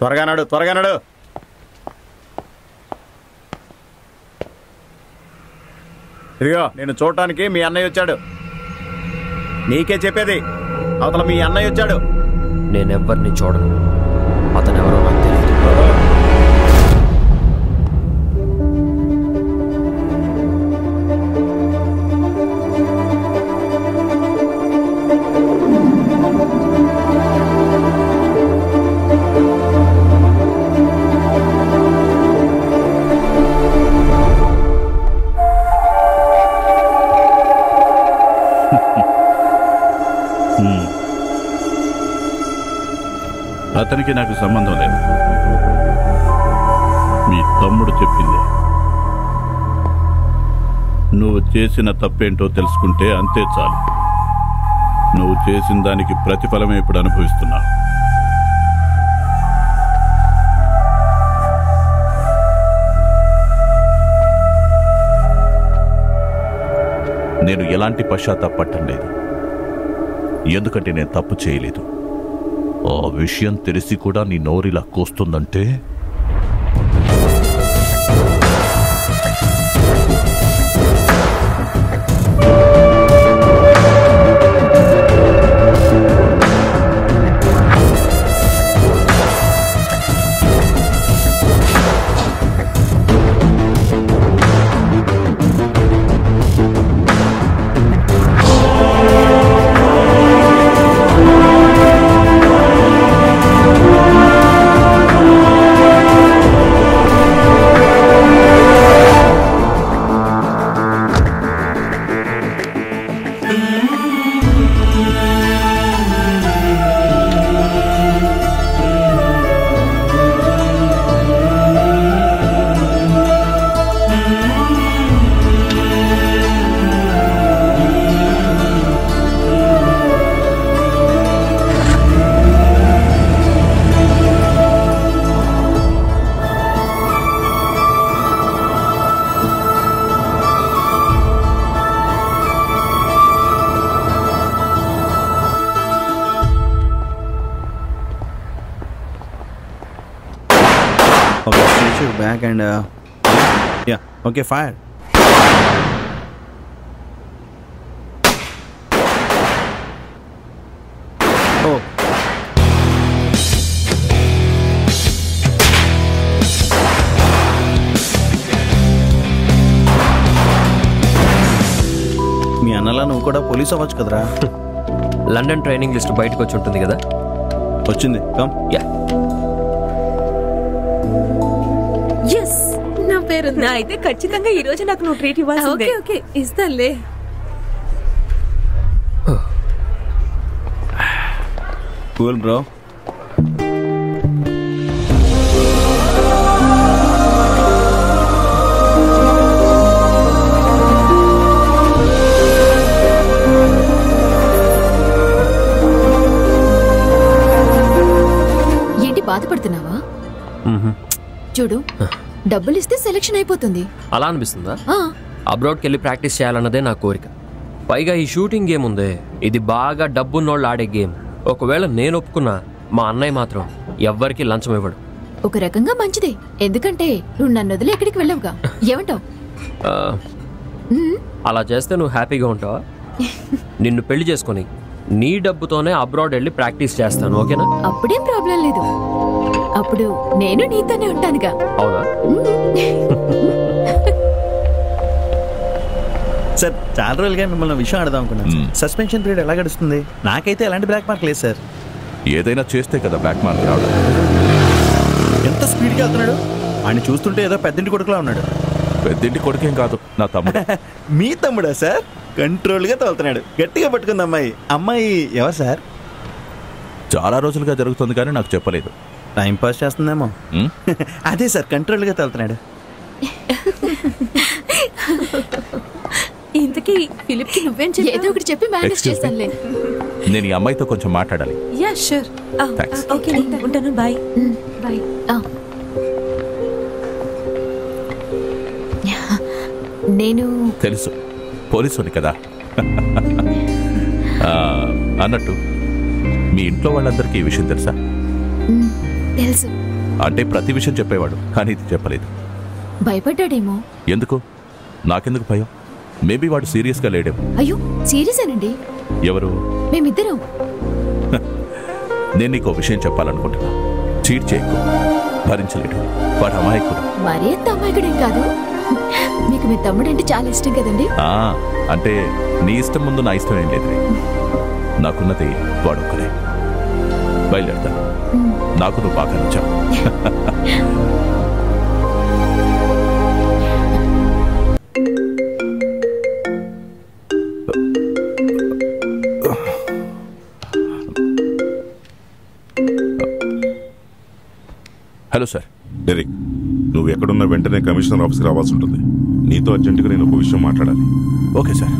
త్వరగా నడు, త్వరగా నడు. ఇదిగో నేను చూడటానికి మీ అన్నయ్య వచ్చాడు. నీకే చెప్పేది, అవతల మీ అన్నయ్య వచ్చాడు. నేనెవ్వరిని చూడను. అతనెవరో నాకు తెలియదు. అతనికి నాకు సంబంధం లేదు. మీ తమ్ముడు చెప్పింది. నువ్వు చేసిన తప్పేంటో తెలుసుకుంటే అంతే చాలు. నువ్వు చేసిన దానికి ప్రతిఫలమే ఇప్పుడు అనుభవిస్తున్నావు. నేను ఎలాంటి పశ్చాత్తాపట్టం లేదు. ఎందుకంటే నేను తప్పు చేయలేదు. ఆ విషయం తెలిసి కూడా నీ నోరిలా కోస్తుందంటే back and yeah, okay, fire. Oh, మీ అన్నలా నువ్వు కూడా పోలీస్ అవ్వచ్చు కదరా. లండన్ ట్రైనింగ్ లిస్ట్ బయటకు వచ్చి ఉంటుంది కదా. వచ్చింది. కమ్. యా, నా పేరు అయితే ఖచ్చితంగా ఈ రోజు నాకు నువ్వు ట్రీట్ ఇవ్వాల్సిందే. ఓకే ఇస్తానులే. Cool bro. ఏంటి బాధపడుతున్నావా? చూడు, డబ్బులు ఇస్తే సెలక్షన్ అయిపోతుంది. అలా అనిపిస్తుందా? అబ్రాడ్కి వెళ్ళి ప్రాక్టీస్ చేయాలన్నదే నా కోరిక. పైగా ఈ షూటింగ్ గేమ్ ఉందే, ఇది బాగా డబ్బున్నోళ్ళు ఆడే గేమ్. ఒకవేళ నేను ఒప్పుకున్నా, మా అన్నయ్య మాత్రం ఎవ్వరికి లంచం ఇవ్వడు. ఒక రకంగా మంచిదే, ఎందుకంటే నువ్వు నన్ను వదిలి ఎక్కడికి వెళ్ళవుగా. ఏమంటావు? అలా చేస్తే నువ్వు హ్యాపీగా ఉంటావా? నిన్ను పెళ్లి చేసుకొని నీ డబ్బుతోనే అబ్రాడ్ వెళ్ళి ప్రాక్టీస్ చేస్తాను, ఓకేనా? అప్పుడేం ప్రాబ్లం లేదు. అప్పుడు నేను నీతోనే ఉంటానుగా. అవునా? సార్, చాలా రోజులుగా మిమ్మల్ని విషయం అడదాం అనుకున్నాను. సస్పెన్షన్ పీరియడ్ ఎలా గడుస్తుంది? నాకైతే ఎలాంటి బ్లాక్ మార్క్ లేదు సార్. ఏదైనా చేస్తే కదా బ్లాక్ మార్క్ రావడం. ఎంత స్పీడ్గా వెళ్తున్నాడు! ఆయన చూస్తుంటే ఏదో పెద్దింటి కొడుకులా ఉన్నాడు. పెద్దింటి కొడుకేం కాదు, నా తమ్ముడు. మీ తమ్ముడా సార్? కంట్రోల్గా తోలుతున్నాడు. గట్టిగా పట్టుకుంది అమ్మాయి. అమ్మాయి ఎవరు సార్? చాలా రోజులుగా జరుగుతుంది కానీ నాకు చెప్పలేదు. టైం పాస్ చేస్తుందేమో. అదే సార్, కంట్రోల్గా తోలుతున్నాడు. ఇంతకీ ఫిలిప్ కి నువ్వేం చెప్పావు? ఏదో ఒకటి చెప్పి మేనేజ్ చేస్తానులే. నేను ఈ అమ్మాయితో కొంచెం మాట్లాడాలి. Yeah sure. ఓకే, ఉంటాను. బాయ్. బాయ్. నేను తెలుసు, పోలీసుని కదా. అన్నట్టు మీ ఇంట్లో వాళ్ళందరికీ ఈ విషయం తెలుసా? తెలుసు. అంటే ప్రతి విషయం చెప్పేవాడు, కానీ ఇది చెప్పలేదు. భయపడ్డాడేమో. ఎందుకు? నాకెందుకు భయం? మేబీ వాడు సీరియస్గా లేడేమో. అయ్యో సీరియసేనండి. ఎవరు? మేమిద్దరం. నేను నీకు విషయం చెప్పాలనుకుంటున్నా. చీట్ చేయకు, భరించలేడు. వాడు అమాయకుడు. మరీ అంత అమాయకుడేం కాదు. మీకు మీ తమ్ముడంటే చాలా ఇష్టం కదండి. అంటే నీ ఇష్టం ముందు నా ఇష్టం ఏం లేదు. నాకున్నది వాడొక్కడే. బయలుదేరుతాను. నాకు నువ్వు బాగా నచ్చావు. Hello sir. డెరిక్, నువ్వు ఎక్కడున్న వెంటనే కమిషనర్ ఆఫీస్కి రావాల్సి ఉంటుంది. నీతో అర్జెంటుగా నేను ఒక విషయం మాట్లాడాలి. Okay sir.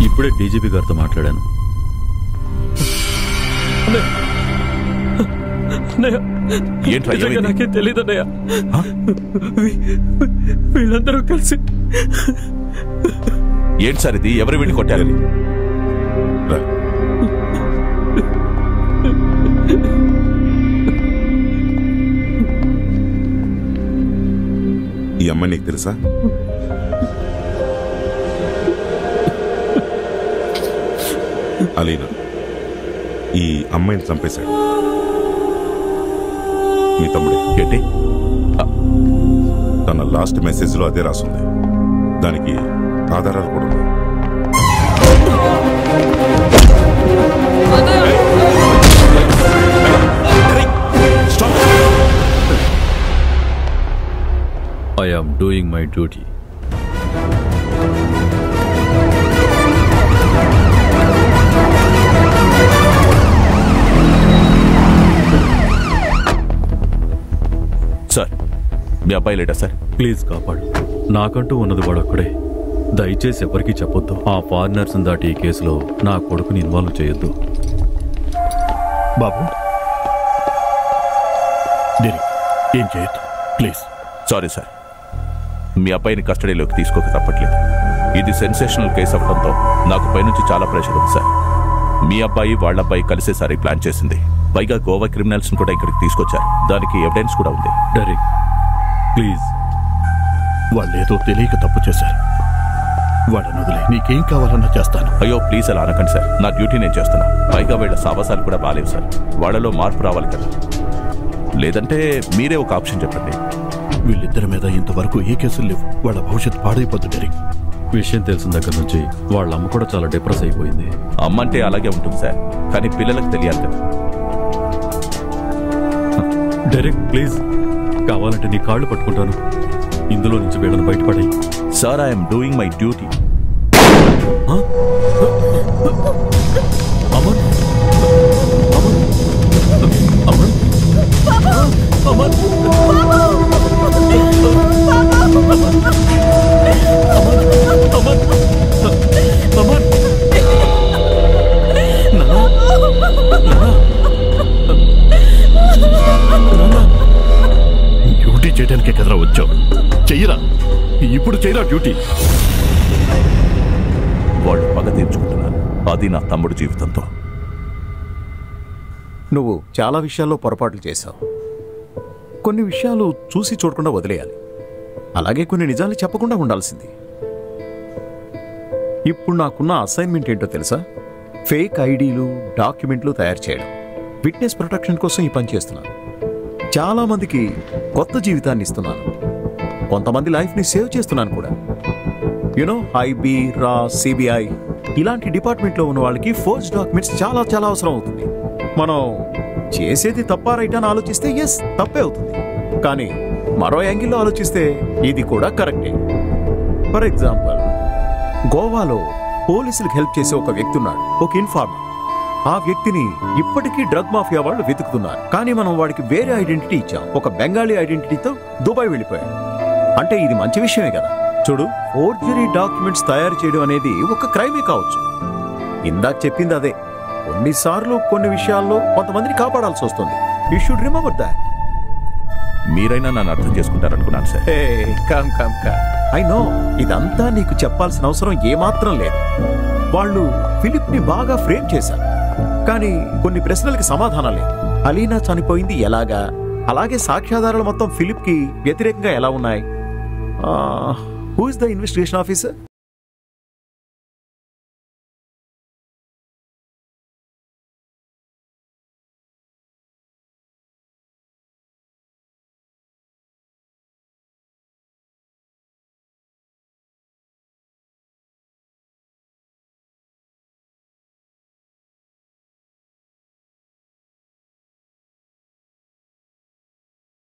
ఇప్పుడే డీజీపీ గారితో మాట్లాడాను. నాకే తెలీదన్నయ్య. వీళ్ళందరూ కలిసి. ఏంటి సార్ ఇది? ఎవరు వీడిని కొట్టారు? ఈ అమ్మాయి నీకు తెలుసా? అలీనా. ఈ అమ్మాయిని చంపేశాడు మీ తమ్ముడే. ఏంటి? తన లాస్ట్ మెసేజ్లో అదే రాసుంది. దానికి ఆధారాలు కూడా ఉన్నాయి. I am doing my duty. Sir, మీ అబ్బాయి లేడా సార్? ప్లీజ్ కాపాడు. నాకంటూ ఉన్నది వాడొక్కడే. దయచేసి ఎవరికీ చెప్పొద్దు. ఆ ఫారినర్స్ దాటి ఈ కేసులో నా కొడుకుని ఇన్వాల్వ్ చేయొద్దు. బాబు, ఏం చేయొద్దు ప్లీజ్. సారీ సార్, మీ అబ్బాయిని కస్టడీలోకి తీసుకోక తప్పట్లేదు. ఇది సెన్సేషనల్ కేసు అవడంతో నాకు పైనుంచి చాలా ప్రెషర్ ఉంది సార్. మీ అబ్బాయి వాళ్ళ అబ్బాయి కలిసేసారి ప్లాన్ చేసింది. పైగా గోవా క్రిమినల్స్ కూడా ఇక్కడికి తీసుకొచ్చారు. దానికి ఎవిడెన్స్ కూడా ఉంది. డెరిక్ ప్లీజ్, వాళ్ళేదో తెలియక తప్పు చేశారు. వాళ్ళని వదిలే, నీకేం కావాలన్నా చేస్తాను. అయ్యో ప్లీజ్ అలా అనకండి సార్. నా డ్యూటీ నేను చేస్తున్నా. పైగా వీళ్ళ సావాసాలు కూడా బాలేవు సార్. వాళ్ళలో మార్పు రావాలి కదా. లేదంటే మీరే ఒక ఆప్షన్ చెప్పండి. వీళ్ళిద్దరి మీద ఇంతవరకు ఏ కేసులు లేవు. వాళ్ళ భవిష్యత్తు పాడైపోతుంది డెరిక్. విషయం తెలిసిన దగ్గర నుంచి వాళ్ళ అమ్మ కూడా చాలా డిప్రెస్ అయిపోయింది. అమ్మ అంటే అలాగే ఉంటుంది సార్, కానీ పిల్లలకు తెలియాలి కదా. డెరిక్ ప్లీజ్, కావాలంటే నీ కాళ్ళు పట్టుకుంటాను. ఇందులో నుంచి వీళ్ళని బయటపడాయి. Sir, I'm doing my duty. Aman, Aman, Aman, duty చేయడానికే కదరా వచ్చావు. చెయ్యరా, ఇప్పుడు చేయరా డ్యూటీ. వాళ్ళు పగ తీర్చుకుంటున్నారు. అది నా తమ్ముడు జీవితంతో. నువ్వు చాలా విషయాల్లో పొరపాట్లు చేశావు. కొన్ని విషయాలు చూసి చూడకుండా వదిలేయాలి. అలాగే కొన్ని నిజాలు చెప్పకుండా ఉండాల్సింది. ఇప్పుడు నాకున్న అసైన్మెంట్ ఏంటో తెలుసా? ఫేక్ ఐడీలు, డాక్యుమెంట్లు తయారు చేయడం. విట్నెస్ ప్రొటెక్షన్ కోసం ఈ పని చేస్తున్నాను. చాలా మందికి కొత్త జీవితాన్ని ఇస్తున్నాను. కొంతమంది లైఫ్ని సేవ్ చేస్తున్నాను కూడా. యునో, ఐబీ, రా, సిబిఐ ఇలాంటి డిపార్ట్మెంట్లో ఉన్న వాళ్ళకి ఫోర్జ్ డాక్యుమెంట్స్ చాలా చాలా అవసరం అవుతుంది. మనం చేసేది తప్పా రైట్ అని ఆలోచిస్తే ఎస్, తప్పే అవుతుంది. కానీ మరో యాంగిల్లో ఆలోచిస్తే ఇది కూడా కరెక్టే. ఫర్ ఎగ్జాంపుల్, గోవాలో పోలీసులకు హెల్ప్ చేసే ఒక వ్యక్తి ఉన్నాడు, ఒక ఇన్ఫార్మర్. ఆ వ్యక్తిని ఇప్పటికీ డ్రగ్ మాఫియా వాళ్ళు వెతుకుతున్నారు. కానీ మనం వాడికి వేరే ఐడెంటిటీ ఇచ్చాం. ఒక బెంగాలీ ఐడెంటిటీతో దుబాయ్ వెళ్ళిపోయాడు. అంటే ఇది మంచి విషయమే కదా. చూడు, ఫోర్జరీ డాక్యుమెంట్స్ తయారు చేయడం అనేది ఒక క్రైమే కావచ్చు. ఇందాక చెప్పింది అదే. కొన్నిసార్లు కొన్ని విషయాల్లో కొంతమందిని కాపాడాల్సి వస్తుంది. You should remember that. మీరైనా నన్ను అర్థం చేసుకుంటారనుకున్నాను సార్. కమ్ ఐ నో, ఇదంతా నీకు చెప్పాల్సిన అవసరం ఏమాత్రం లేదు. వాళ్ళు ఫిలిప్ ని బాగా ఫ్రేమ్ చేశారు, కానీ కొన్ని ప్రశ్నలకి సమాధానం లేదు. అలీనా చనిపోయింది ఎలాగా, అలాగే సాక్ష్యాధారాలు మొత్తం ఫిలిప్ కి వ్యతిరేకంగా ఎలా ఉన్నాయి. Who is the investigation officer?